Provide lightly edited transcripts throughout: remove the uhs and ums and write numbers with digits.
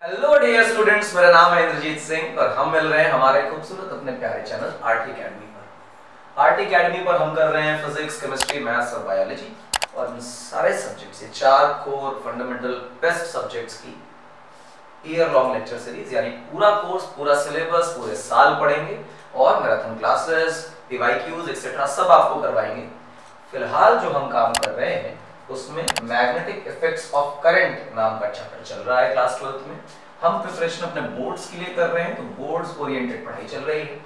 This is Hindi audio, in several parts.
हेलो डियर स्टूडेंट्स, मेरा नाम है इंद्रजीत सिंह और हम मिल रहे हैं हमारे खूबसूरत अपने प्यारे चैनल आरटी अकेडमी पर। आरटी अकेडमी पर हम कर रहे हैं फिजिक्स, केमिस्ट्री, मैथ्स और बायोलॉजी और इन सारे सब्जेक्ट्स, ये 4 कोर फंडामेंटल बेस्ट सब्जेक्ट्स की ईयर लॉन्ग लेक्चर सीरीज, यानी पूरा कोर्स, पूरा सिलेबस पूरे साल पढ़ेंगे और मैराथन क्लासेस, पीवाईक्यूज एक्सेट्रा सब आपको करवाएंगे। फिलहाल जो हम काम कर रहे हैं उसमें मैग्नेटिक इफेक्ट्स ऑफ करंट नाम का चैप्टर चल रहा है क्लास 12th में। हम प्रिपरेशन अपने बोर्ड्स के लिए कर रहे हैं, तो बोर्ड्स ओरिएंटेड पढ़ाई चल रही है।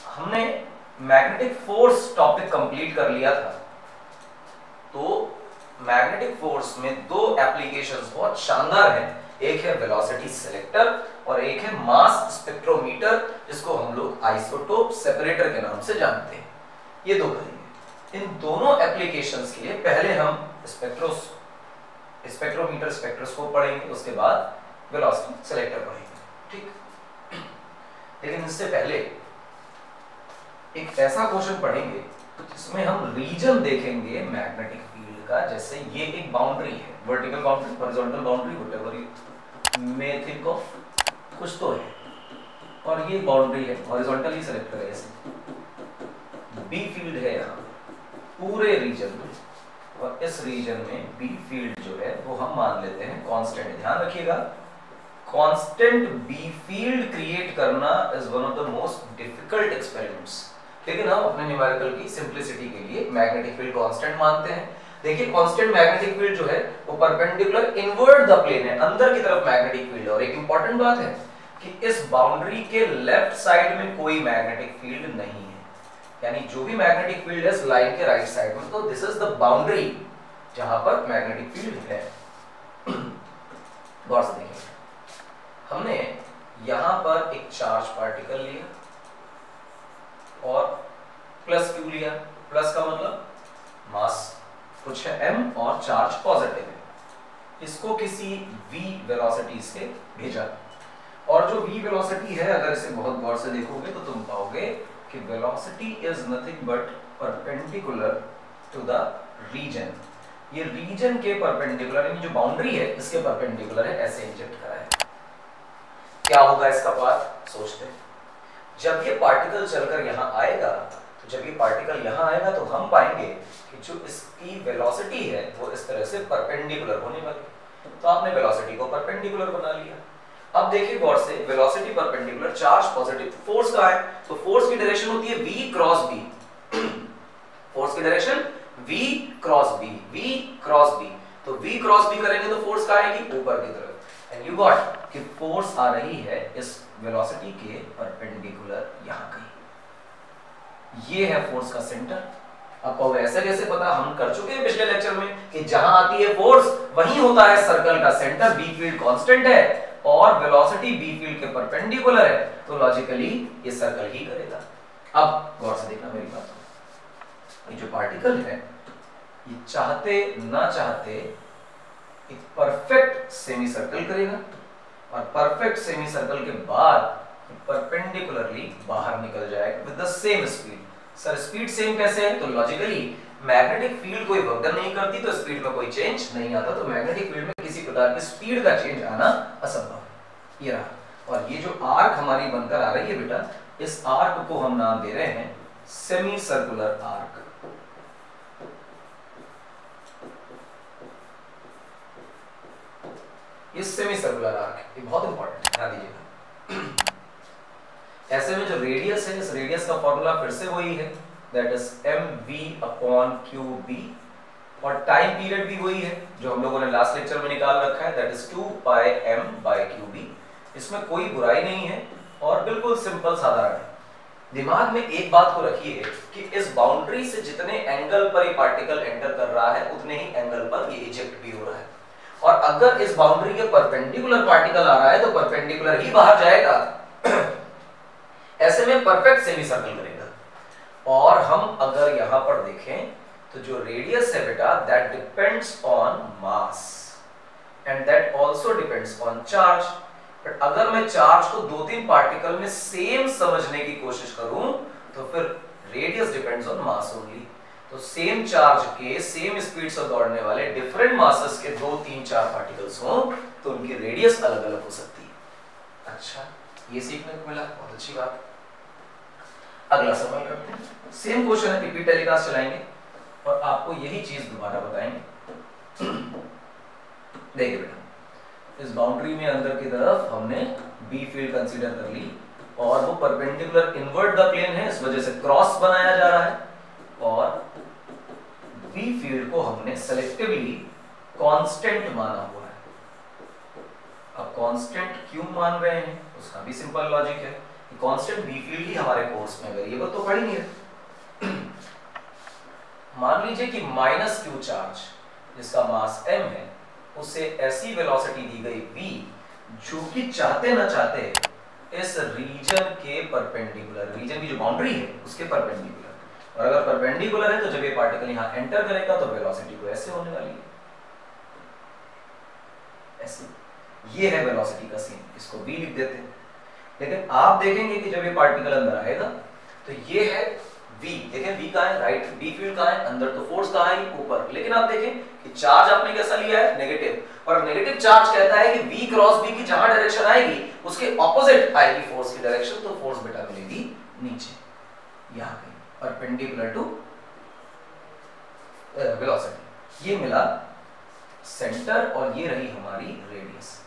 हमने मैग्नेटिक फोर्स टॉपिक कंप्लीट कर लिया था, तो मैग्नेटिक फोर्स में 2 एप्लीकेशंस बहुत शानदार हैं। एक है वेलोसिटी सिलेक्टर और एक है मास स्पेक्ट्रोमीटर, जिसको हम लोग आइसोटोप सेपरेटर के नाम से जानते हैं। ये 2 करेंगे। इन दोनों एप्लीकेशंस के लिए पहले हम स्पेक्ट्रोमीटर स्पेक्ट्रोस्कोप पढ़ेंगे, उसके बाद वेलोसिटी सिलेक्टर पढ़ेंगे, ठीक। लेकिन इससे पहले एक ऐसा क्वेश्चन पढ़ेंगे जिसमें हम रीजन देखेंगे मैग्नेटिक फील्ड का। जैसे ये एक बाउंड्री है, vertical boundary, horizontal boundary, whatever you may think of, कुछ तो है, और ये बाउंड्री है, हॉरिजॉन्टली सेलेक्ट करें। ऐसे बी फील्ड है यहाँ पूरे रीजन में, और इस रीजन में बी फील्ड जो है वो हम मान लेते हैं कांस्टेंट। ध्यान रखिएगा, कांस्टेंट बी फील्ड क्रिएट करना is one of the most difficult experiments, लेकिन हम अपने न्यूमेरिकल की सिंप्लिसिटी के लिए मैग्नेटिक फील्ड कांस्टेंट मानते हैं। देखिए, कांस्टेंट मैग्नेटिक फील्ड जो है वो परपेंडिकुलर इनवर्ड द प्लेन है, अंदर की तरफ मैग्नेटिक फील्ड। और एक इंपॉर्टेंट बात है कि इस बाउंड्री के लेफ्ट साइड में कोई मैग्नेटिक फील्ड नहीं है, यानी जो भी मैग्नेटिक फील्ड है इस लाइन के राइट साइड में, तो दिस इज द बाउंड्री जहां पर मैग्नेटिक फील्ड है। गौर से देखिए, हमने यहां पर एक चार्ज पार्टिकल लिया और प्लस क्यू लिया। प्लस का मतलब मास कुछ है m और चार्ज पॉजिटिव है। इसको किसी v वेलोसिटी से भेजा, और जो v वेलोसिटी है, अगर इसे बहुत गौर से देखोगे तो तुम पाओगे कि velocity is nothing but perpendicular to the region. ये रीजन के परपेंडिकुलर, यानी जो बाउंड्री है इसके परपेंडिकुलर है, ऐसे इंजेक्ट करा है। क्या होगा इसका पाथ, सोचते हैं। जब ये पार्टिकल चलकर यहां आएगा, तो जब ये पार्टिकल यहां आएगा तो हम पाएंगे कि जो इसकी वेलोसिटी है वो इस तरह से परपेंडिकुलर होने वाली। तो आपने वेलोसिटी को परपेंडिकुलर बना लिया। अब देखिए गौर से, velocity perpendicular, charge positive, force का है तो फोर्स की डायरेक्शन होती है v क्रॉस b। फोर्स की direction v cross b, v cross b। तो v क्रॉस b करेंगे तो फोर्स कहां आएगी, ऊपर की तरफ। एंड यू गॉट कि फोर्स आ रही है इस वेलोसिटी के परपेंडिकुलर यहां कहीं। ये है फोर्स का सेंटर। अब ऐसे कैसे पता, हम कर चुके हैं पिछले लेक्चर में कि जहां आती है फोर्स वहीं होता है सर्कल का सेंटर। बी फील्ड कांस्टेंट है और वेलोसिटी बी फील्ड के परपेंडिकुलर है, तो लॉजिकली ये सर्कल ही करेगा। अब गौर से देखना मेरी बात, ये जो पार्टिकल है ये चाहते ना चाहते एक परफेक्ट सेमी सर्कल करेगा, और परफेक्ट सेमी सर्कल के बाद परपेंडिकुलरली बाहर निकल जाएगा with the same speed. Sir speed same कैसे है, तो लॉजिकली मैग्नेटिक फील्ड कोई वर्क नहीं करती तो स्पीड में कोई चेंज नहीं आता, तो मैग्नेटिक फील्ड में किसी प्रकार की स्पीड का चेंज आना असंभव है। ये रहा, और ये जो आर्क हमारी बनकर आ रही है बेटा, इस आर्क को हम नाम दे रहे हैं सेमी सर्कुलर आर्क। ये सेमी सर्कुलर आर्क, ये बहुत इंपॉर्टेंट है, ध्यान दीजिएगा। ऐसे में जो रेडियस है, इस रेडियस का फॉर्मूला फिर से वही है, दैट इज mv/qb, और टाइम पीरियड भी वही है जो हम लोगों ने लास्ट लेक्चर में निकाल रखा है, दैट इज 2πm/qb। इसमें कोई बुराई नहीं है और बिल्कुल सिंपल साधारण है। दिमाग में एक बात को रखिए कि इस बाउंड्री से जितने एंगल पर ये पार्टिकल एंटर कर रहा है उतने ही एंगल पर ये इजेक्ट भी हो रहा है, और अगर इस बाउंड्री के परपेंडिकुलर पार्टिकल आ रहा है तो परपेंडिकुलर ही बाहर जाएगा। ऐसे में परफेक्ट सेमी सर्कल करेगा। और हम अगर यहां पर देखें तो जो रेडियस है बेटा, that depends on mass and that also depends on charge. But अगर मैं चार्ज को 2-3 पार्टिकल में सेम समझने की कोशिश करूं तो फिर radius depends on mass only. तो सेम चार्ज के सेम स्पीड से दौड़ने वाले डिफरेंट मासेस के 2, 3, 4 पार्टिकल्स हों तो उनकी रेडियस अलग अलग हो सकती है। अच्छा, ये सीखने को मिला, बहुत अच्छी बात। अगला सवाल करते हैं, सेम क्वेश्चन है, रिपीट टेलीकास्ट चलाएंगे और आपको यही चीज दोबारा बताएंगे। देखिए बेटा, इस बाउंड्री में अंदर की तरफ हमने बी फील्ड कंसीडर कर ली और वो परपेंडिकुलर इनवर्ट द प्लेन है, इस वजह से क्रॉस बनाया जा रहा है, और बी फील्ड को हमने सेलेक्टिवली कांस्टेंट माना हुआ है। अब कांस्टेंट क्यों मान रहे हैं, उसका भी सिंपल लॉजिक है कि कांस्टेंट बी फील्ड ही हमारे कोर्स में वेरिएबल तो पढ़ ही नहीं है। मान लीजिए कि माइनस क्यू चार्ज जिसका मास m है, उसे ऐसी वेलोसिटी दी गई v जो कि चाहते ना चाहते इस रीजन के परपेंडिकुलर, रीजन की जो बाउंड्री है उसके परपेंडिकुलर, और अगर परपेंडिकुलर है तो जब ये पार्टिकल यहां एंटर करेगा तो वेलोसिटी को ऐसे होने वाली है, ऐसे। ये है वेलोसिटी का सीन, इसको v लिख देते हैं। लेकिन आप देखेंगे कि जब ये पार्टिकल अंदर आएगा तो ये है v, देखें v कहां है, राइट, b फील्ड कहां है अंदर, तो फोर्स कहां है ऊपर। लेकिन आप देखें कि चार्ज आपने कैसा लिया है, नेगेटिव, और नेगेटिव चार्ज कहता है कि v क्रॉस b की जहां डायरेक्शन आएगी उसके ऑपोजिट आएगी फोर्स की डायरेक्शन, तो फोर्स बेटा मिलेगी नीचे, यहां कहीं परपेंडिकुलर टू वेलोसिटी। ये मिला सेंटर और ये रही हमारी रेडियस।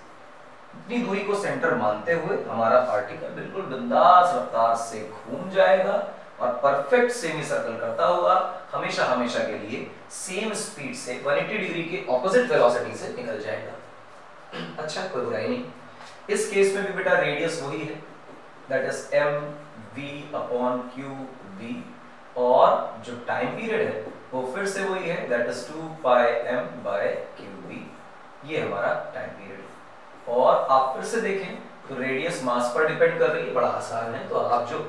इतनी दूरी को सेंटर मानते हुए हमारा पार्टिकल बिल्कुल बिंदास रफ्तार से घूम जाएगा और परफेक्ट सेमी सर्कल करता हुआ हमेशा हमेशा के लिए सेम स्पीड से 180 डिग्री के ऑपोजिट वेलोसिटी से निकल जाएगा। अच्छा, कोई बुराई नहीं। इस केस में भी बेटा रेडियस वही है, that is m v upon q v, और जो टाइम पीरियड है वो फिर से वही है, that is 2 pi m by q v। ये हमारा टाइम पीरियड है। और आप फिर से देखें तो रेडियस मास पर डिपेंड कर रही है, बड़ा आसान है। तो आप जो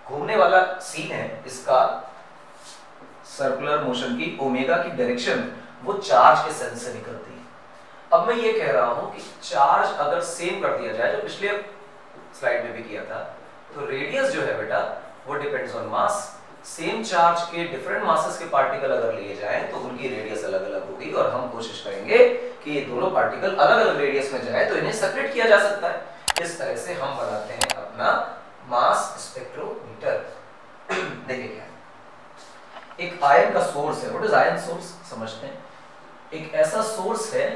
घूमने वाला सीन है इसका सर्कुलर मोशन की ओमेगा की डायरेक्शन वो चार्ज के सेंस से निकलती है। अब मैं ये कह रहा हूं कि चार्ज अगर सेम कर दिया जाए, जो पिछले स्लाइड में भी किया था, तो रेडियस जो है बेटा वो depends on mass. Same charge के डिफरेंट मासेस के पार्टिकल अगर लिए जाएं तो उनकी रेडियस अलग अलग होगी, और हम कोशिश करेंगे कि ये दोनों पार्टिकल अलग अलग रेडियस में जाए तो इन्हें सेपरेट किया जा सकता है। इस तरह से हम बनाते हैं अपना मास स्पेक्ट्रोमीटर। देखिए क्या है, एक आयन का सोर्स है, व्हाट इज आयन सोर्स समझते हैं। एक ऐसा सोर्स है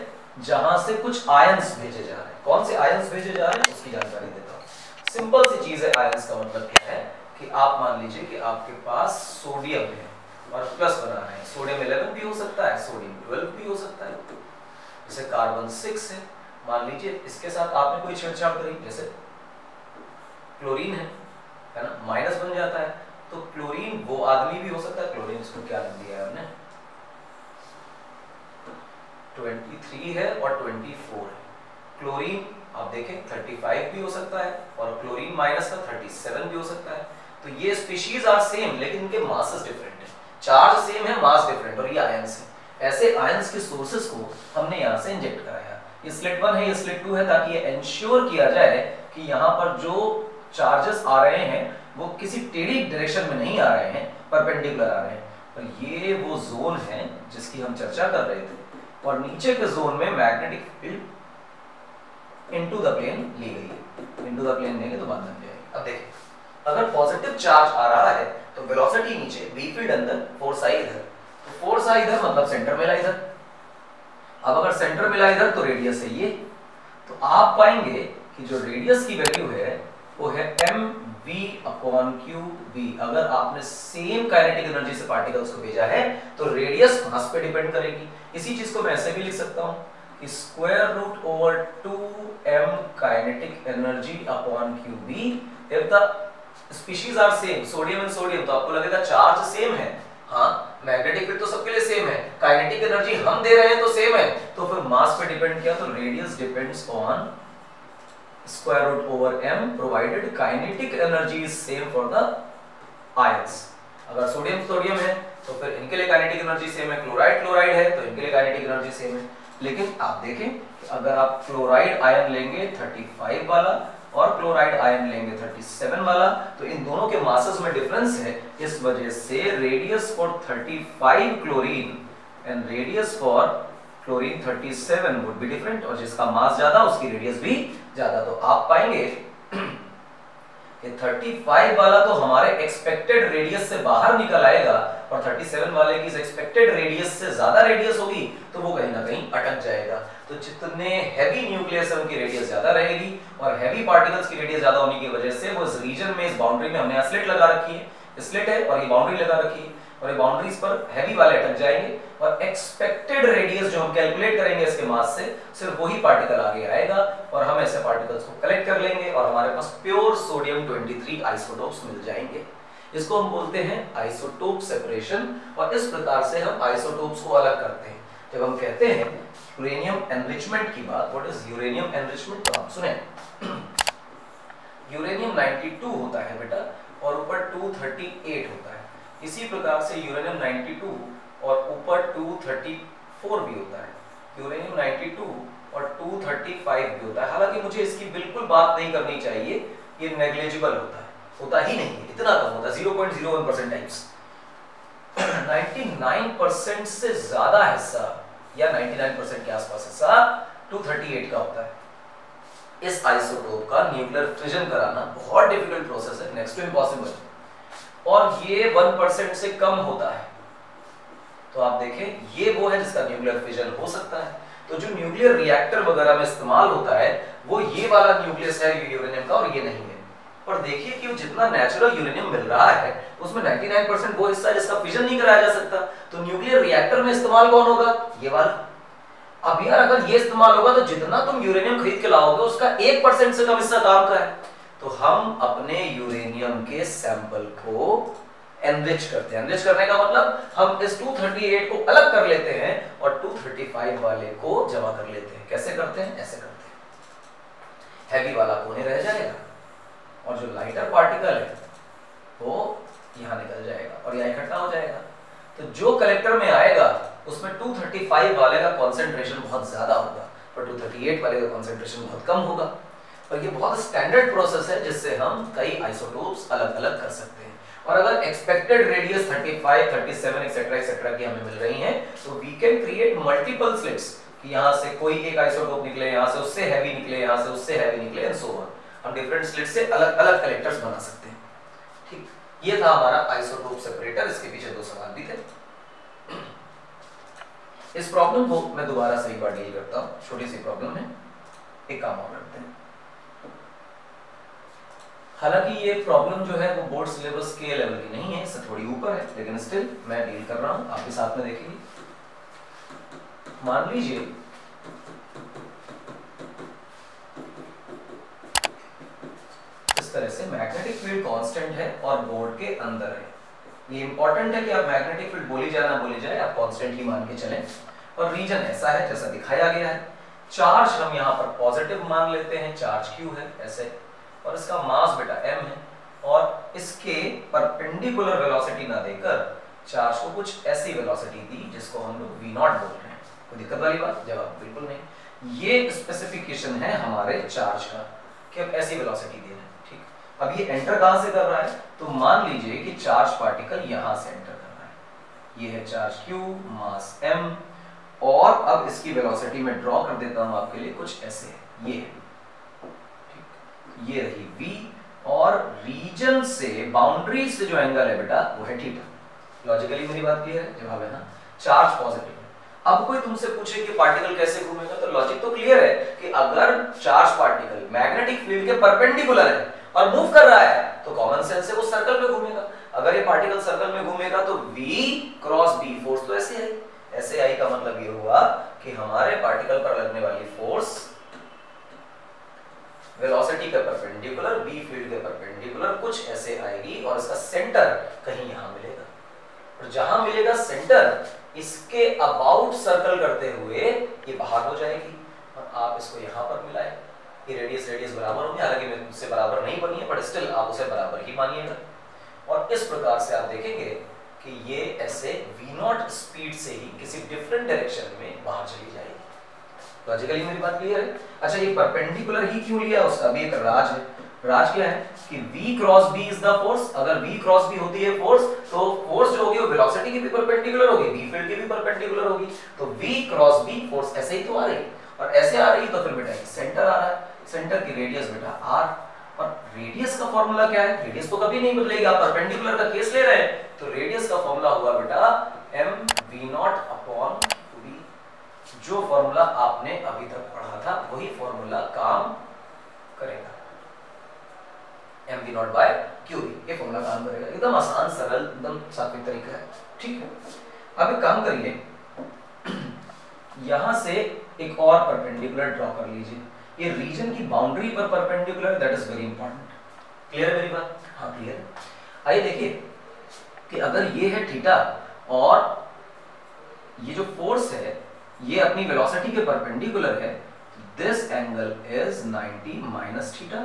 जहां से कुछ आयंस भेजे जा रहे हैं। कौन से आयंस भेजे जा रहे हैं उसकी जानकारी देता हूं। सिंपल सी चीज है, आयंस का मतलब क्या है कि आप मान लीजिए कि आपके पास सोडियम है और प्लस बना रहे हैं, सोडियम 11 भी हो सकता है, सोडियम 12 भी हो सकता है। जैसे कार्बन 6 है, मान लीजिए इसके साथ आपने कोई छेड़छाड़ करी, जैसे क्लोरीन है ना, माइनस बन जाता है, तो क्लोरीन वो आदमी भी हो सकता है। क्लोरीन इसको क्या लिख दिया है हमने, 23 है और 24 है। क्लोरीन आप देखें 35 भी हो सकता है, और क्लोरीन माइनस का 37 भी हो सकता है। तो ये स्पीशीज आर सेम लेकिन इनके मासेस डिफरेंट है, चार्ज सेम है, मास डिफरेंट, और ये आयंस है। ऐसे आयंस के सोर्सेस को हमने यहाँ से इंजेक्ट कराया। ये स्लिट 1 है, ये स्लिट 2 है, ताकि ये इंश्योर किया जाए कि यहाँ पर जो चार्जेस आ रहे हैं वो किसी टेढ़ी डायरेक्शन में नहीं आ रहे हैं, परपेंडिकुलर आ रहे हैं। तो ये वो जोन है जिसकी हम चर्चा कर रहे थे, और नीचे के जोन में magnetic field into the plane ली गई है। इनटू द प्लेन लेंगे तो बात बन जाएगी। अब देखिए, अगर पॉजिटिव चार्ज आ रहा है तो वेलोसिटी नीचे, बी फील्ड अंदर, फोर्स आई इधर, तो फोर्स आई इधर मतलब सेंटर मिला इधर। अब अगर सेंटर मिला इधर तो रेडियस है ये, तो आप पाएंगे कि जो रेडियस की वैल्यू है वो है mv अपॉन qv। अगर आपने सेम काइनेटिक एनर्जी से पार्टिकल्स को भेजा है तो रेडियस मास पे डिपेंड करेगी। इसी चीज को मैं ऐसे भी लिख सकता हूं कि square root over 2m kinetic energy upon qv। If the species are same, sodium and sodium, तो आपको लगेगा चार्ज सेम है, हाँ, मैग्नेटिक फील्ड तो सबके लिए सेम है, काइनेटिक एनर्जी हम दे रहे हैं तो सेम है, तो फिर मास पे डिपेंड किया तो radius depends on square root over m provided kinetic energy is same for the ions। अगर सोडियम सोडियम है तो फिर इनके लिए काइनेटिक एनर्जी सेम है, क्लोराइड क्लोराइड है तो इनके लिए काइनेटिक एनर्जी सेम है। लेकिन आप देखें कि अगर आप क्लोराइड आयन लेंगे 35 वाला और क्लोराइड आयन लेंगे 37 वाला, तो इन दोनों के मासेस में डिफरेंस है। इस वजह से radius for 35 chlorine and radius for chlorine 37 would be different, और जिसका मास ज्यादा उसकी रेडियस भी ज्यादा। तो आप पाएंगे कि 35 वाला तो हमारे एक्सपेक्टेड रेडियस से बाहर निकल आएगा, और 37 वाले की एक्सपेक्टेड रेडियस से ज्यादा रेडियस होगी तो वो कहीं ना कहीं अटक जाएगा। तो जितने हैवी न्यूक्लियस है उनकी रेडियस ज्यादा रहेगी, और हैवी पार्टिकल्स की रेडियस ज्यादा होने की वजह से वो इस रीजन में, इस बाउंड्री में हमने स्लिट लगा रखी है, स्लिट है और ये बाउंड्री लगा रखी है, और ये बाउंड्रीज पर हैवी वाले अटक जाएंगे, और एक्सपेक्टेड रेडियस जो हम कैलकुलेट करेंगे इसके मास से, सिर्फ वही पार्टिकल आगे आएगा, और हम ऐसे पार्टिकल्स को कलेक्ट कर लेंगे और हमारे पास प्योर सोडियम 23 आइसोटोप्स मिल जाएंगे। इसको हम बोलते हैं आइसोटोप सेपरेशन, और इस प्रकार से हम आइसोटोप्स को अलग करते हैं। जब हम कहते हैं यूरेनियम एनरिचमेंट की बात, व्हाट इज यूरेनियम एनरिचमेंट, तो आप सुने यूरेनियम 92 होता है बेटा, और ऊपर 238 होता है। इसी प्रकार से यूरेनियम 92 और ऊपर 234 भी होता है, यूरेनियम 92 और 235 भी होता है। हालांकि मुझे इसकी बिल्कुल बात नहीं करनी चाहिए, ये नेग्लिजिबल होता ही नहीं है, इतना कम होता है, 0.01% टाइम्स। 99% से ज्यादा हिस्सा, या 99% के आसपास हिस्सा 238 का होता है। इस आइसोटोप का न्यूक्लियर फिजन कराना बहुत डिफिकल्ट प्रोसेस है, नेक्स्ट टू इम्पॉसिबल, और ये 1% से कम होता है। तो आप देखें ये वो है जिसका न्यूक्लियर फिजन हो सकता है। तो जो न्यूक्लियर रिएक्टर वगैरह में इस्तेमाल होता है वो ये वाला न्यूक्लियस है यूरेनियम का, और ये नहीं है। पर देखिए कि जितना नेचुरल यूरेनियम मिल रहा है उसमें 99% वो हिस्सा जिसका फिजन नहीं कराया जा सकता। तो न्यूक्लियर रिएक्टर में इस्तेमाल कौन होगा, ये वाला। अब यार अगर ये इस्तेमाल होगा तो जितना तुम यूरेनियम खरीद के लाओगे उसका 1% से कम हिस्सा काम का है। तो हम अपने यूरेनियम के सैंपल को एनरिच करते हैं। एनरिच करने का मतलब हम इस 238 को अलग कर लेते हैं और 235 वाले को जमा कर लेते हैं। कैसे करते हैं, ऐसे करते हैं, हैवी वाला कोने रह जाएगा और जो लाइटर पार्टिकल है वो यहाँ निकल जाएगा और यहाँ इकट्ठा हो जाएगा। तो जो कलेक्टर में आएगा उसमें 235 वाले का कॉन्सेंट्रेशन बहुत ज्यादा होगा और 238 वाले का कॉन्सेंट्रेशन बहुत कम होगा। और ये बहुत स्टैंडर्ड प्रोसेस है जिससे हम कई आइसोटोप्स अलग अलग कर सकते हैं। और अगर एक्सपेक्टेड रेडियस 35, 37 एक्सेट्रा की हमें मिल रही है तो we can create multiple slits कि यहाँ से कोई एक आइसोटोप निकले, यहाँ से उससे हैवी निकले, यहाँ से उससे हैवी निकले एंड सो ऑन। हम डिफरेंट स्लिट से अलग अलग कलेक्टर्स बना सकते हैं। ठीक, ये था हमारा आइसोटोप सेपरेटर। इसके पीछे दो सवाल भी थे। इस प्रॉब्लम को मैं दोबारा से एक बार डील करता हूँ, छोटी सी प्रॉब्लम है, एक काम और करते हैं। हालांकि ये प्रॉब्लम जो है वो बोर्ड सिलेबस के लेवल की नहीं है, इससे थोड़ी ऊपर है, लेकिन स्टिल मैं डील कर रहा हूँ, आप भी साथ में देखेंगे। मान लीजिए इस तरह से मैग्नेटिक फील्ड कांस्टेंट है और बोर्ड के अंदर है। ये इंपॉर्टेंट है कि आप मैग्नेटिक फील्ड बोली जाए ना बोली जाए आप कांस्टेंट ही मान के चलें। और रीजन ऐसा है जैसा दिखाया गया है। चार्ज हम यहाँ पर पॉजिटिव मान लेते हैं, चार्ज Q है ऐसे, और इसका मास बेटा m है, और इसके परपेंडिकुलर वेलोसिटी ना देकर चार्ज को कुछ ऐसी वेलोसिटी दी जिसको हम लोग v0 बोल रहे हैं। कोई दिक्कत वाली बात? जवाब बिल्कुल नहीं। ये स्पेसिफिकेशन है हमारे चार्ज का कि अब ऐसी वेलोसिटी दे रहे हैं। ठीक, अब ये एंटर कहां से कर रहा है, तो मान लीजिए कि चार्ज पार्टिकल यहां से एंटर कर रहा है। ये है चार्ज Q, मास m, और अब इसकी वेलोसिटी में ड्रॉ कर देता हूं आपके लिए, कुछ ऐसे है, ये है, ये रही v, और रीजन से बाउंड्री से जो एंगल है बेटा वो है थीटा। लॉजिकली मेरी बात क्लियर है? जवाब है ना, चार्ज पॉजिटिव है। अब कोई तुमसे पूछे कि पार्टिकल कैसे घूमेगा, तो लॉजिक तो क्लियर है कि अगर चार्ज पार्टिकल मैग्नेटिक फील्ड के परपेंडिकुलर है और मूव कर रहा है तो कॉमन सेंस से वो सर्कल में घूमेगा। अगर ये पार्टिकल सर्कल में घूमेगा तो v क्रॉस b फोर्स तो ऐसे आई। ऐसे आई का मतलब ये हुआ कि हमारे पार्टिकल पर लगने वाली फोर्स वेलोसिटी के परपेंडिकुलर, b फील्ड के परपेंडिकुलर कुछ ऐसे आएगी, और इसका सेंटर कहीं यहां मिलेगा, और जहां मिलेगा सेंटर इसके अबाउट सर्कल करते हुए ये बाहर हो जाएगी, और आप इसको यहां पर मिलाएं, ये रेडियस बराबर होंगे। हालांकि मैं मुझसे बराबर नहीं बनी है बट स्टिल आप उसे बराबर ही मानिएगा। और इस प्रकार से आप देखेंगे कि ये ऐसे v0 स्पीड से ही किसी डिफरेंट डायरेक्शन में बाहर चली जाएगी। लॉजिकली मेरी बात क्लियर है? अच्छा, ये परपेंडिकुलर ही क्यों लिया उसका भी एक राज है। राज क्या है कि v cross b is the force. अगर v क्रॉस b होती है फोर्स, तो फोर्स जो होगी वो वेलोसिटी की भी परपेंडिकुलर होगी, b फील्ड की भी परपेंडिकुलर होगी। तो v क्रॉस b फोर्स ऐसे ही तो आ रही, और ऐसे आ रही तो फिर बेटा सेंटर आ रहा है, सेंटर की रेडियस बेटा r, और रेडियस का फॉर्मूला क्या है, रेडियस तो कभी नहीं बदलेगी, आप परपेंडिकुलर का केस ले रहे हैं, तो रेडियस का फॉर्मूला हुआ बेटा mv0/qb। जो फॉर्मूला आपने अभी तक पढ़ा था वही फॉर्मूला काम करेगा, mv0/qb, ये फॉर्मूला काम करेगा। एकदम आसान सरल एकदम सात्विक तरीका है, ठीक है। अब एक काम करिए, यहां से एक और परपेंडिकुलर ड्रॉ कर लीजिए, ये रीजन की बाउंड्री पर perpendicular, that is very important. Clear है मेरी बात? हाँ क्लियर है। आइए देखिए कि अगर ये है थीटा और ये जो फोर्स है ये अपनी वेलोसिटी के परपेंडिकुलर है, this angle is 90 minus theta,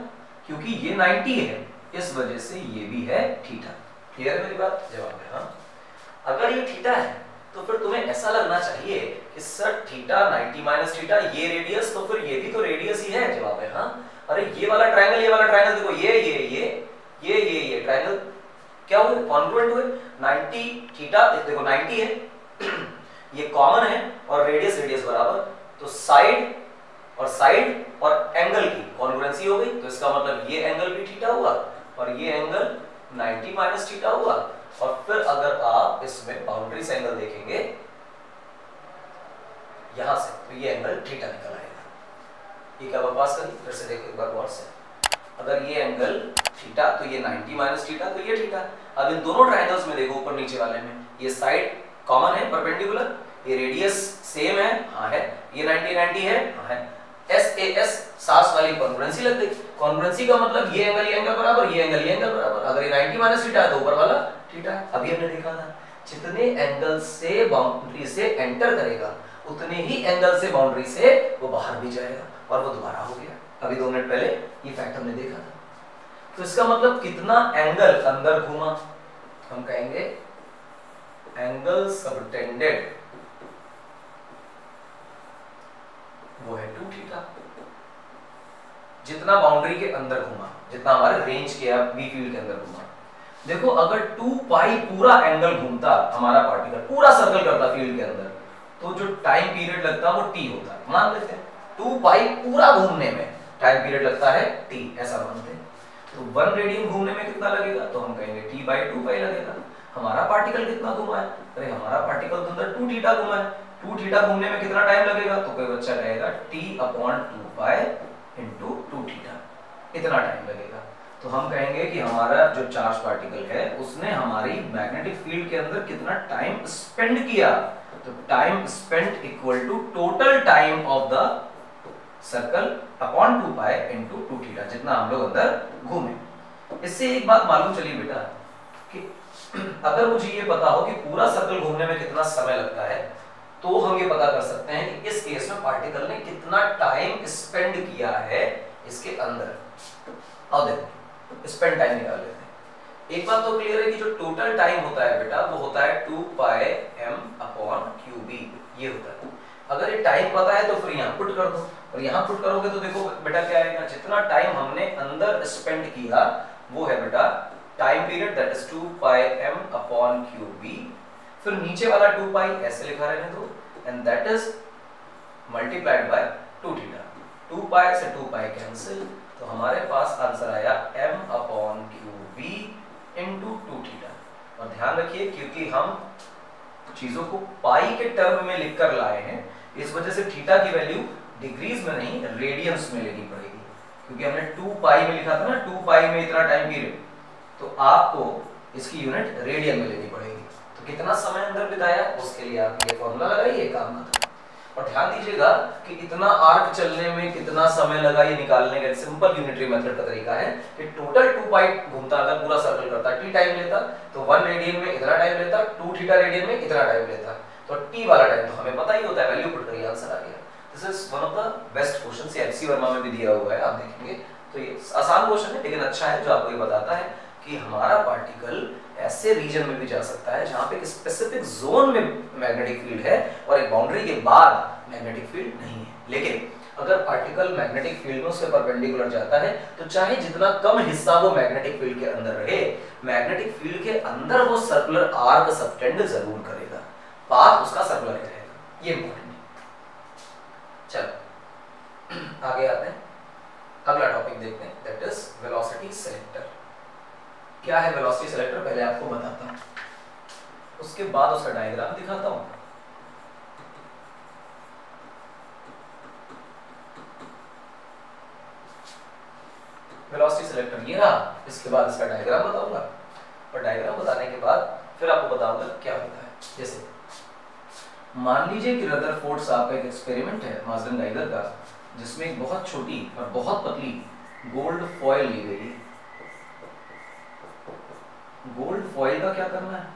क्योंकि ये 90 है इस वजह से ये भी है थीटा। क्लियर है मेरी बात? जवाब है हाँ। अगर ये थीटा है तो फिर तुम्हें ऐसा लगना चाहिए कि सर थीटा 90 माइनस थीटा, ये रेडियस, तो फिर ये भी तो रेडियस ही है। जवाब है हाँ। अरे ये वाला ट्रायंगल, ये वाला ट्रायंगल देखो, ये ट्रायंगल क्या हुए, कॉन्ग्रुएंट हुए। 90 थीटा देखो 90 है ये कॉमन है और रेडियस बराबर, तो साइड और एंगल की कॉन्ग्रुएंसी हो गई, तो इसका मतलब ये एंगल भी थीटा हुआ और ये एंगल 90 माइनस थीटा हुआ। और फिर अगर आप इसमें बाउंड्री से एंगल देखेंगे यहां से, तो ये एंगल थीटा निकल आएगा। ये क्या बकवास करी, फिर से देखो एक बार गौर से, अगर ये एंगल थीटा तो ये 90 माइनस थीटा, तो ये थीटा। अब इन दोनों ट्रायंगल्स में देखो, ऊपर नीचे वाले में ये साइड कॉमन है परपेंडिकुलर, ये रेडियस सेम है, हाँ है, ये 90 है, हाँ है, SAS सास वाली कॉन्ग्रुएंसी लग गई। कॉन्ग्रुएंसी का मतलब ये एंगल बराबर, ये एंगल बराबर। अगर ये 90 माइनस थीटा है तो ऊपर वाला थीटा है। अभी हमने देखा था जितने एंगल से बाउंड्री से एंटर करेगा उतने ही एंगल से बाउंड्री से वो बाहर भी जाएगा, और वो दोबारा हो गया। अभी 2 मिनट पहले ये फैक्ट हमने देखा था। तो इसका मतलब कितना एंगल अंदर घूमा, हम कहेंगे एंगल सबटेंडेड वो है 2 थीटा। जितना बाउंड्री के अंदर घुमा, जितना हमारे रेंज के या बी फील्ड के अंदर घुमा। देखो अगर 2 पाई पूरा एंगल घूमता, हमारा पार्टिकल पूरा सर्कल करता फील्ड के अंदर, तो जो टाइम पीरियड लगता है वो t होता है। मान लेते हैं 2 पाई पूरा घूमने में टाइम पीरियड लगता है t, ऐसा मानते हैं। तो 1 रेडियन घूमने में कितना लगेगा, तो हम कहेंगे t/2 पाई लगेगा। हमारा पार्टिकल कितना घुमा है, अरे हमारा पार्टिकल तो अंदर 2 थीटा घुमा है, 2 थीटा घूमने में कितना टाइम लगेगा, तो कोई बच्चा कहेगा t/2 पाई इंटू 2 थीटा, इतना टाइम लगेगा। तो हम कहेंगे कि हमारा जो चार्ज पार्टिकल है उसने हमारी मैग्नेटिक फील्ड के अंदर कितना टाइम स्पेंड किया, तो time spent equal to total time of the circle upon 2 pi into 2 theta, जितना हम लोग अंदर घूमे। इससे एक बात मालूम चली बेटा कि अगर मुझे ये पता हो कि पूरा सर्कल घूमने में कितना समय लगता है, तो हम ये पता कर सकते हैं कि इस केस में पार्टिकल ने कितना टाइम स्पेंड किया है इसके अंदर। अब देखो स्पेंड टाइम निकाल लेते हैं। एक बात तो क्लियर है कि जो टोटल टाइम होता है बेटा वो होता है 2 पाई m/qb, ये होता है। अगर ये टाइम पता है तो फिर यहाँ पुट कर दो, और यहाँ पुट करोगे तो देखो बेटा क्या आएगा, जितना टाइम हमने अंदर स्पेंड किया वो है बेटा time period, that is 2 pi m/qb। फिर नीचे वाला 2 पाई ऐसे लिखा रहने दो, and that is multiplied by 2 theta. 2 पाई से 2 पाई कैंसिल, तो हमारे पास आंसर आया m/qb इंटू 2 थीटा। और ध्यान रखिए क्योंकि हम चीजों को पाई के टर्म में लिखकर लाए हैं, इस वजह से थीटा की वैल्यू डिग्रीज में नहीं रेडियंस में लेनी पड़ेगी, क्योंकि हमने 2 पाई में लिखा था ना, 2 पाई में इतना टाइम पीरियड, तो आपको इसकी यूनिट रेडियन में लेनी पड़ेगी। तो कितना समय अंदर बिताया उसके लिए आप ये फॉर्मूला लगाइए, काम ना था। और ध्यान दीजिएगा कि इतना आर्क चलने में कितना समय लगा ये निकालने का सिंपल यूनिटरी मेथड का तरीका है कि टोटल 2 पाई घूमता, अगर पूरा सर्कल करता t टाइम लेता, तो 1 रेडियन में इतना टाइम लेता, 2 थीटा रेडियन में इतना टाइम लेता, तो t वाला टाइम तो हमें पता ही होता है, वैल्यू पुट करिए आंसर आ गया। This is one of the best questions, ये एफसी वर्मा में भी दिया हुआ है, आप देखेंगे तो ये आसान क्वेश्चन है लेकिन अच्छा है, जो आपको ये बताता है कि हमारा पार्टिकल ऐसे रीजन में भी जा सकता है जहां पे एक स्पेसिफिक जोन में मैग्नेटिक फील्ड है और एक बाउंड्री के बाद मैग्नेटिक फील्ड नहीं है। लेकिन अगर पार्टिकल मैग्नेटिक फील्ड में उसके परपेंडिकुलर जाता है तो चाहे जितना कम हिस्सा वो मैग्नेटिक फील्ड के अंदर रहे, मैग्नेटिक फील्ड के अंदर वो सर्कुलर आर्क सबटेंड जरूर करेगा, पाथ उसका सर्कुलर रहेगा। ये इंपॉर्टेंट है। चलो आगे आते हैं, अगला टॉपिक देखते हैं, दैट इज वेलोसिटी सेलेक्टर। क्या है वेलोसिटी सेलेक्टर पहले आपको बताता हूं, उसके बाद उसका डायग्राम दिखाता हूं। वेलोसिटी सेलेक्टर ये रहा, इसके बाद इसका डायग्राम बताऊंगा और डायग्राम बताने के बाद फिर आपको बताऊंगा क्या होता है। जैसे मान लीजिए कि रदरफोर्ड साहब का एक एक्सपेरिमेंट है मार्सन गाइगर का, जिसमें एक बहुत छोटी और बहुत पतली गोल्ड फॉयल ली गई। गोल्ड फॉयल का क्या करना है,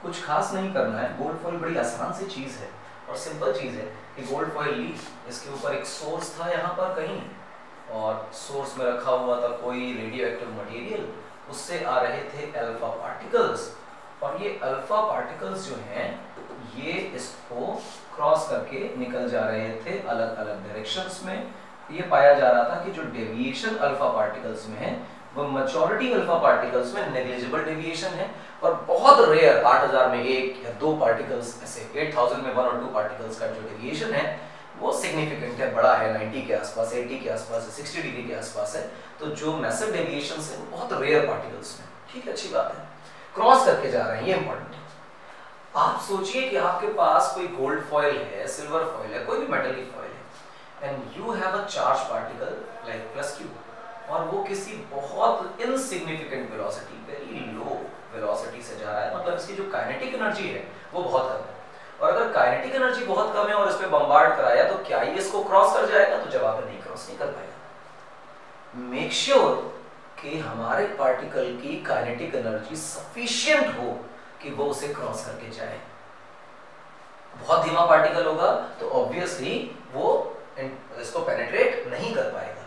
कुछ खास नहीं करना है। गोल्ड फॉयल बड़ी आसान सी चीज है और सिंपल चीज है कि गोल्ड फॉयल ली, इसके ऊपर एक सोर्स था यहाँ पर कहीं, और सोर्स में रखा हुआ था कोई रेडियो एक्टिव मटेरियल, उससे आ रहे थे अल्फा पार्टिकल्स, और ये अल्फा पार्टिकल्स जो हैं ये इसको क्रॉस करके निकल जा रहे थे अलग अलग डायरेक्शंस में। ये पाया जा रहा था कि जो डेविएशन अल्फा पार्टिकल्स में है वो मेजॉरिटी अल्फा पार्टिकल्स में नेग्लिजिबल डेविएशन है, और बहुत रेयर 8000 में एक या दो पार्टिकल्स, ऐसे 8000 में 1 और 2 पार्टिकल्स का जो डेविएशन है वो सिग्निफिकेंट है, बड़ा है, 90 के आसपास, 80 के आसपास, 60 डिग्री के आसपास है। तो जो मैसिव डेविएशंस है वो बहुत रेयर पार्टिकल्स में, ठीक है, अच्छी बात है, क्रॉस करके जा रहे हैं, ये इंपॉर्टेंट है। आप सोचिए कि आपके पास कोई गोल्ड फॉयल है, सिल्वर फॉयल है, कोई भी मेटल की फॉयल है, and you have a charge particle like plus Q, और वो किसी बहुत insignificant velocity, very low velocity से जा रहा है, मतलब इसकी जो काइनेटिक एनर्जी है वो बहुत कम है। और अगर काइनेटिक एनर्जी बहुत कम है और इस पे बम्बार्ड कराया तो क्या ये इसको क्रॉस कर जाएगा? तो जवाब है नहीं, क्रॉस नहीं कर पाएगा। मेक श्योर कि हमारे पार्टिकल की काइनेटिक एनर्जी सफिशिएंट हो कि वो उसे क्रॉस करके जाए। बहुत धीमा पार्टिकल होगा तो ऑब्वियसली वो इसको पेनिट्रेट नहीं कर पाएगा।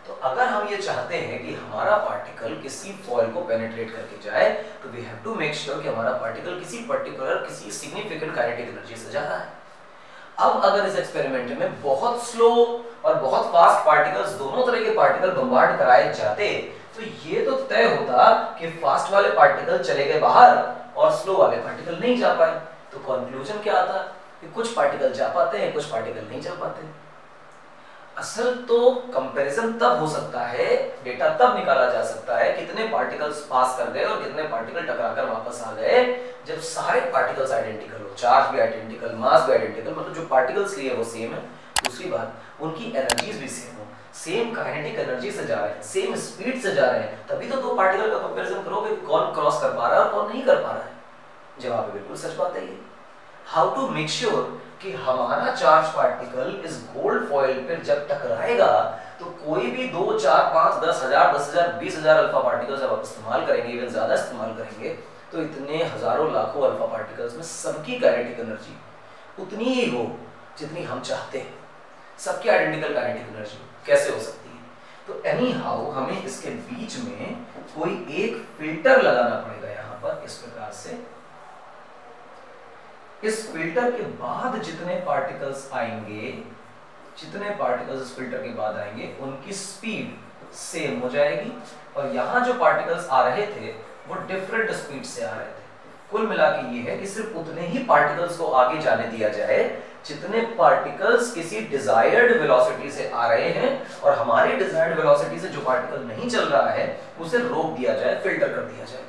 तो अगर हम ये चाहते हैं कि हमारा पार्टिकल किसी फॉयल को पेनिट्रेट करके जाए तो we have to make sure कि हमारा पार्टिकल किसी पर्टिकुलर, किसी सिग्निफिकेंट काइनेटिक एनर्जी से जा रहा है। अब अगर इस एक्सपेरिमेंट में बहुत स्लो और बहुत फास्ट पार्टिकल्स, दोनों तरह के पार्टिकल बम्बार्ड कराए जाते तो ये तो तय होता कि फास्ट वाले पार्टिकल चले गए बाहर और स्लो वाले पार्टिकल नहीं जा पाए। तो कंक्लूजन क्या आता कि कुछ पार्टिकल जा पाते हैं, कुछ पार्टिकल नहीं जा पाते। असल तो कंपैरिजन तब हो सकता है, डेटा तब निकाला जा सकता है कितने पार्टिकल्स पास कर गए और कितने पार्टिकल टकराकर वापस आ गए, जब सारे पार्टिकल्स आइडेंटिकल हो, चार्ज भी आइडेंटिकल, मास भी आइडेंटिकल, मतलब जो पार्टिकल्स लिए वो सेम है। दूसरी बात, उनकी एनर्जीज भी सेम हो, सेम काइनेटिक एनर्जी से जा रहे हैं, सेम स्पीड से जा रहे हैं, तभी तो दो पार्टिकल का कंपैरिजन करोगे कि कौन क्रॉस कर पा रहा है और कौन नहीं कर पा रहा है। जवाब है बिल्कुल सच बात है ये। हाउ टू मेक श्योर कि हमारा चार्ज पार्टिकल इस गोल्ड फॉयल पर जब टकराएगा तो कोई भी 2, 4, 5, 10,000, 10,000, 20,000 अल्फा पार्टिकल्स जब आप इस्तेमाल करेंगे, इवन ज्यादा इस्तेमाल करेंगे, तो इतने हजारों लाखों अल्फा पार्टिकल्स में सबकी काइनेटिक एनर्जी उतनी ही हो जितनी हम चाहते हैं। सबकी आइडेंटिकल काइनेटिक एनर्जी कैसे हो सकती है? तो एनी हाउ हमें इसके बीच में कोई एक फिल्टर लगाना पड़ेगा यहाँ पर, इस प्रकार से। इस फिल्टर के बाद जितने पार्टिकल्स आएंगे, जितने पार्टिकल्स इस फिल्टर के बाद आएंगे, उनकी स्पीड सेम हो जाएगी, और यहां जो पार्टिकल्स आ रहे थे वो डिफरेंट स्पीड से आ रहे थे। कुल मिला के ये है कि सिर्फ उतने ही पार्टिकल्स को आगे जाने दिया जाए जितने पार्टिकल्स किसी डिजायर्ड वेलोसिटी से आ रहे हैं, और हमारी डिजायर्ड वेलोसिटी से जो पार्टिकल नहीं चल रहा है उसे रोक दिया जाए, फिल्टर कर दिया जाए।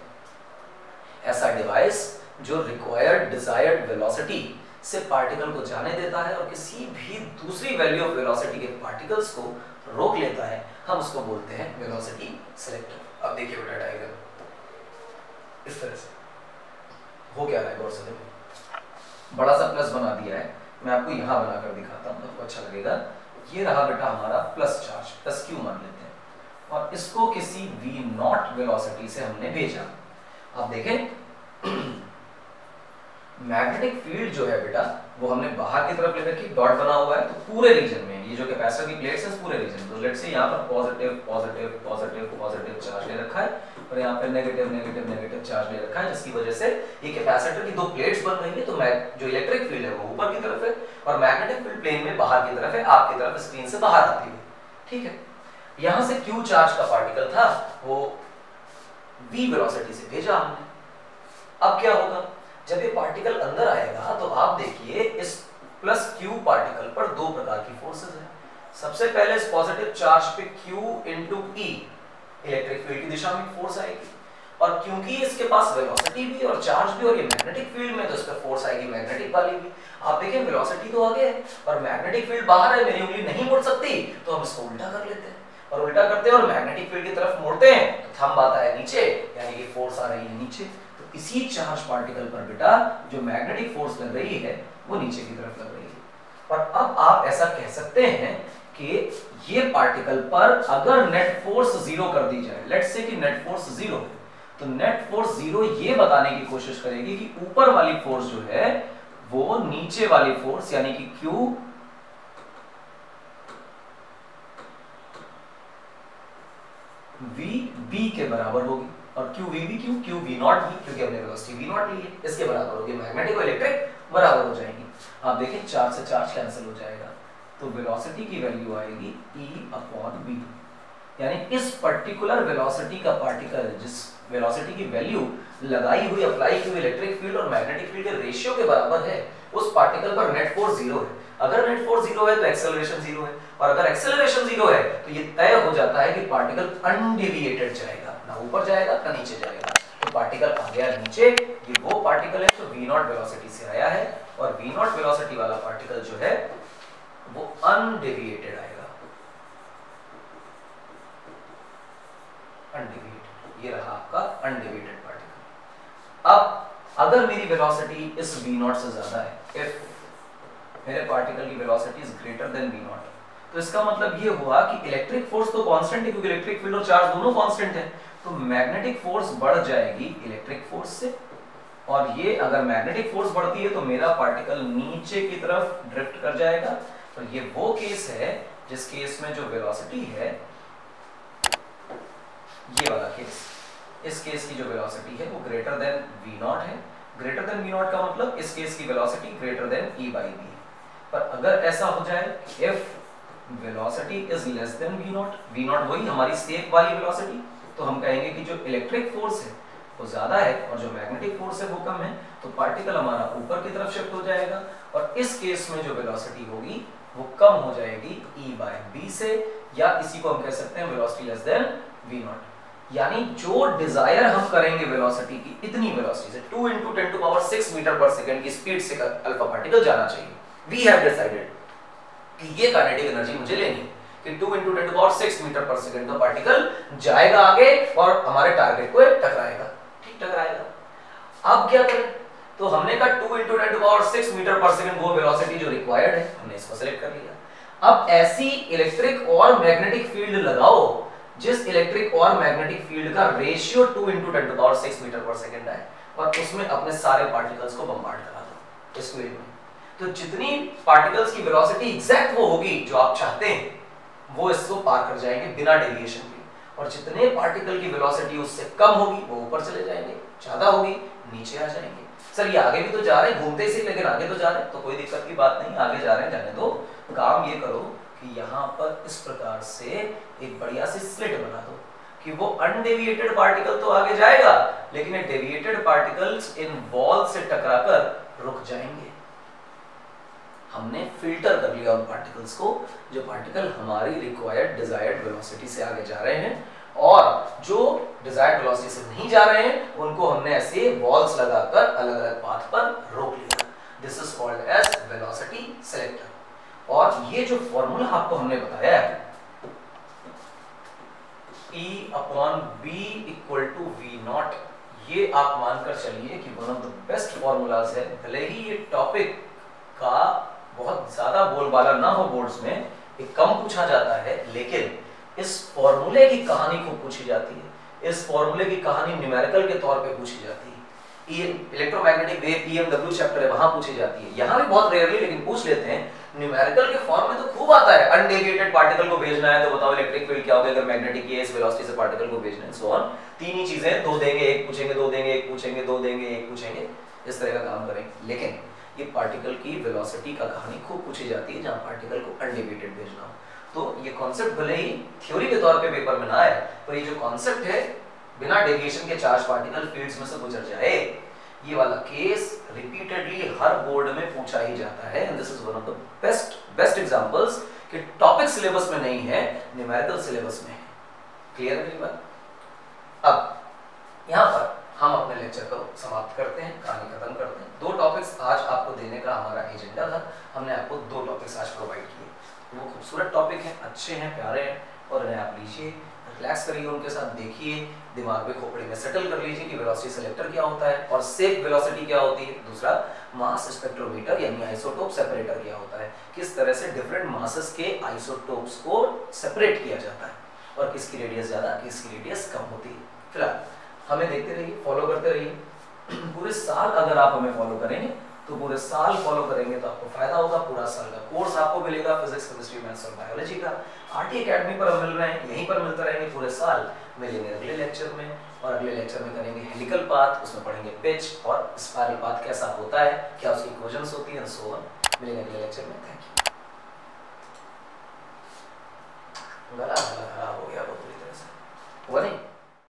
ऐसा डिवाइस जो रिक्वायर्ड डिजायर्ड वेलोसिटी से पार्टिकल को जाने देता है और किसी भी दूसरी वैल्यू ऑफ वेलोसिटी के पार्टिकल्स को रोक लेता है, हम उसको बोलते हैं वेलोसिटी सेलेक्टर। अब देखिए बेटा डायग्राम इस तरह से हो क्या रहा है, गौर से देखो। बड़ा सा प्लस बना दिया है, मैं आपको यहां बनाकर दिखाता हूं, आपको अच्छा लगेगा। ये रहा बेटा हमारा प्लस चार्ज, प्लस क्यू मान लेते हैं, और इसको किसी v0 वेलोसिटी से हमने भेजा। आप देखें मैग्नेटिक फील्ड जो है बेटा वो हमने बाहर की तरफ ले रखी, डॉट बना हुआ है, तो पूरे रीजन में ये जो कैपेसिटर की प्लेट्स है पूरे रीजन, तो लेट्स से यहाँ पर positive positive positive positive charge ले रखा है, और यहाँ पे नेगेटिव नेगेटिव नेगेटिव चार्ज ले रखा है, जिसकी वजह से ये कैपेसिटर की दो प्लेट्स बन रही है। तो जो इलेक्ट्रिक फील्ड है वो ऊपर की तरफ है और मैग्नेटिक फील्ड प्लेन में बाहर की तरफ है, आपकी तरफ स्क्रीन से बाहर आती है। ठीक है, यहां से Q चार्ज का पार्टिकल था वो v वेलोसिटी से भेजा हमने। अब क्या होगा, जब ये पार्टिकल अंदर आएगा तो आप देखिए इस प्लस Q पार्टिकल पर दो प्रकार की फोर्सेस हैं। सबसे पहले इस पॉजिटिव चार्ज पे Q into E electric field की दिशा में फोर्स आएगी, और क्योंकि इसके पास वेलोसिटी भी और चार्ज भी और ये मैग्नेटिक फील्ड में, तो इस पे फोर्स आएगी मैग्नेटिक वाली भी। आप देखें वेलोसिटी तो आगे है और मैग्नेटिक फील्ड बाहर है, मेरी उंगली नहीं मुड़ सकती, तो हम इसको उल्टा कर लेते हैं और उल्टा करते हैं और मैग्नेटिक फील्ड की तरफ मोड़ते हैं तो थंब आता है नीचे, यानी कि फोर्स आ रही है नीचे। तो इसी चार्ज पार्टिकल पर बेटा जो मैग्नेटिक फोर्स लग रही है वो नीचे की तरफ लग रही है। और अब आप ऐसा कह सकते हैं कि ये पार्टिकल पर अगर नेट फोर्स जीरो कर दी जाए, लेट्स से कि नेट फोर्स जीरो है, तो नेट फोर्स जीरो ये बताने की कोशिश करेगी कि ऊपर वाली फोर्स जो है वो नीचे वाली फोर्स यानी कि Q VB के बराबर होगी, और Q VB Q V not भी, क्योंकि हमने वेलोसिटी V नॉट ली है, इसके बराबर होगी। मैग्नेटिक और इलेक्ट्रिक बराबर हो जाएंगी। आप देखें चार्ज से चार्ज कैंसिल हो जाएगा, तो वेलोसिटी की वैल्यू आएगी E/V, यानी इस पर्टिकुलर वेलोसिटी का पार्टिकल जिस वेलोसिटी की वैल्यू लगाई हुई अप्लाई की हुई इलेक्ट्रिक फील्ड और मैग्नेटिक फील्ड के रेशियो के बराबर है, उस पार्टिकल पर नेट फोर्स जीरो है। अगर नेट फोर्स जीरो है तो एक्सेलरेशन जीरो है, और अगर एक्सेलरेशन जीरो है तो ये तय हो जाता है कि पार्टिकल अनडेविएटेड जाएगा, ना ऊपर जाएगा ना नीचे जाएगा। तो पार्टिकल आ गया नीचे, ये वो पार्टिकल है जो V नॉट वेलोसिटी से आया है, और V नॉट वेलोसिटी वाला पार्टिकल जो है वो अनडेविएटेड आएगा, अनडेविएटेड। ये रहा आपका अनडेविएटेड पार्टिकल। अब अगर मेरी वेलोसिटी इस V नॉट से ज्यादा है, इफ मेरे पार्टिकल की velocity is greater than V not, तो इसका मतलब ये हुआ कि इलेक्ट्रिक फोर्स तो कांस्टेंट है, क्योंकि इलेक्ट्रिक फील्ड और चार्ज दोनों कांस्टेंट है, तो मैग्नेटिक फोर्स बढ़ जाएगी इलेक्ट्रिक फोर्स से, और ये अगर मैग्नेटिक फोर्स बढ़ती है तो मेरा पार्टिकल नीचे की तरफ ड्रिफ्ट कर जाएगा। तो ये वो केस है जिस केस में जो वेलोसिटी है, ये वाला केस, इस केस की जो वेलोसिटी है वो ग्रेटर देन V नॉट है। ग्रेटर देन V नॉट का मतलब इस केस की वेलोसिटी ग्रेटर देन E/V है। पर अगर ऐसा हो जाए if velocity is less than V not वही हमारी सेफ वाली वेलोसिटी, तो हम कहेंगे कि जो इलेक्ट्रिक फोर्स है वो ज्यादा है और जो मैग्नेटिक फोर्स है वो कम है, तो पार्टिकल हमारा ऊपर की तरफ शिफ्ट हो जाएगा, और इस केस में जो वेलोसिटी होगी वो कम हो जाएगी E/V से, या इसी को हम कह सकते हैं velocity less than V not. यानी जो डिजायर हम करेंगे वेलोसिटी की, इतनी वेलोसिटी से 2 × 10⁶ मीटर पर सेकंड की स्पीड से अल्फा पार्टिकल जाना चाहिए। वी हैव डिसाइडेड कि ये काइनेटिक एनर्जी मुझे लेनी है कि 2 × 10⁶ मीटर पर सेकंड का पार्टिकल जाएगा आगे और हमारे टारगेट को टकराएगा, ठीक टकराएगा। अब क्या करें, तो हमने कहा 2 × 10⁶ मीटर पर सेकंड वो वेलोसिटी जो रिक्वायर्ड है, हमने इसको सेलेक्ट कर लिया। अब ऐसी इलेक्ट्रिक और मैग्नेटिक फील्ड लगाओ जिस इलेक्ट्रिक और मैग्नेटिक फील्ड का रेशियो 2 × 10⁶ मीटर पर सेकंड है, और उसमें अपने सारे पार्टिकल्स को बम्बार्ड करा दो इस फील्ड में। तो जितनी पार्टिकल्स की वेलोसिटी एग्जैक्ट वो होगी जो आप चाहते हैं, वो इसको पार कर जाएंगे बिना डेविएशन के, और जितने पार्टिकल की वेलोसिटी उससे कम होगी वो ऊपर चले जाएंगे, ज्यादा होगी नीचे आ जाएंगे। चलिए आगे भी तो जा रहे हैं, घूमते ही, लेकिन आगे तो जा रहे हैं, तो कोई दिक्कत की बात नहीं, आगे जा रहे हैं, जाने दो। काम ये करो कि यहाँ पर इस प्रकार से एक बढ़िया सी स्लिट बना दो कि वो अनडेविएटेड पार्टिकल तो आगे जाएगा, लेकिन ये डेविएटेड पार्टिकल्स इन बॉल से टकराकर रुक जाएंगे। हमने फिल्टर कर लिया उन पार्टिकल्स को, जो पार्टिकल हमारी रिक्वायर्ड डिजायर्ड वेलोसिटी से आगे जा रहे हैं, और जो डिजायर्ड वेलोसिटी से नहीं जा रहे हैं उनको हमने ऐसे बॉल्स लगाकर अलग अलग पाथ पर रोक लिया। This is called as velocity selector. और ये जो फॉर्मूला आपको हमने बताया है E/B = V नॉट, ये आप मानकर चलिए कि one of the best formulas है। भले ही ये टॉपिक का बहुत ज्यादा बोलबाला ना हो बोर्ड्स में, एक कम पूछा जाता है, लेकिन इस फॉर्मूले की कहानी खूब पूछी जाती है। इस फॉर्मूले की कहानी न्यूमेरिकल के तौर पे पूछी जाती है। इलेक्ट्रोमैग्नेटिक वेव EMW चैप्टर है, वहां पूछी जाती है। यहाँ भी बहुत रेयरली, लेकिन पूछ लेते हैं न्यूमेरिकल के फॉर्म में तो खूब आता है, अनडेविएटेड पार्टिकल को भेजना है तो बताओ इलेक्ट्रिक फील्ड क्या होगा, अगर मैग्नेटिक केस वेलोसिटी से पार्टिकल को भेजना है, सो ऑन। तीन ही चीजें, दो देंगे एक पूछेंगे, दो देंगे एक पूछेंगे, दो देंगे एक पूछेंगे, इस तरह का काम करेंगे। लेकिन ये पार्टिकल की वेलोसिटी का कहानी खूब पूछी जाती है जहां पार्टिकल को अनडेविएटेड भेजना हो। तो ये कॉन्सेप्ट भले ही थ्योरी के तौर पे पेपर में ना आए, पर ये जो कॉन्सेप्ट है बिना डेविएशन के चार्ज पार्टिकल फील्ड्स में से गुजर जाए, ये वाला केस रिपीटेडली हर बोर्ड में पूछा ही जाता है। And this is one of the best examples कि टॉपिक सिलेबस में नहीं है, न्यूमेरिकल सिलेबस में है। क्लियर है मेरी बात? अब यहां पर हम अपने लेक्चर को समाप्त करते हैं, कहानी खत्म करते हैं। दो टॉपिक्स आज आपको देने का हमारा एजेंडा था, हमने आपको दो टॉपिक्स आज प्रोवाइड किए। वो खूबसूरत टॉपिक हैं, अच्छे हैं, प्यारे हैं, और इन्हें आप लीजिए, रिलैक्स करिए, उनके साथ देखिए, दिमाग में खोपड़ी में सेटल कर लीजिए कि वेलोसिटी सेलेक्टर क्या होता है और सेफ वेलोसिटी क्या होती है। दूसरा, मास स्पेक्ट्रोमीटर यानी आइसोटोप सेपरेटर क्या होता है, किस तरह से डिफरेंट मासेस के आइसोटोप्स को सेपरेट किया जाता है और किसकी रेडियस ज्यादा, किसकी रेडियस कम होती है। फिलहाल हमें देखते रहिए, फॉलो करते रहिए। पूरे साल अगर आप हमें फॉलो करेंगे तो पूरे साल फॉलो करेंगे तो आपको फायदा होगा। पूरा साल का कोर्स आपको मिलेगा फिजिक्स, केमिस्ट्री, मैथ्स और बायोलॉजी का। आरटी एकेडमी पर हम मिल रहे हैं, यहीं पर मिलते रहेंगे पूरे साल। मिलेंगे अगले लेक्चर में, और अगले लेक्चर में करेंगे हेलिकल पाथ, उसमें पढ़ेंगे पिच और स्पाइरल पाथ कैसा होता है, क्या उसकी इक्वेशंस होती हैं, सो ऑन। मिलेंगे अगले लेक्चर में। Thank you. गला खराब हो गया बहुत बुरी तरह से, हुआ नहीं?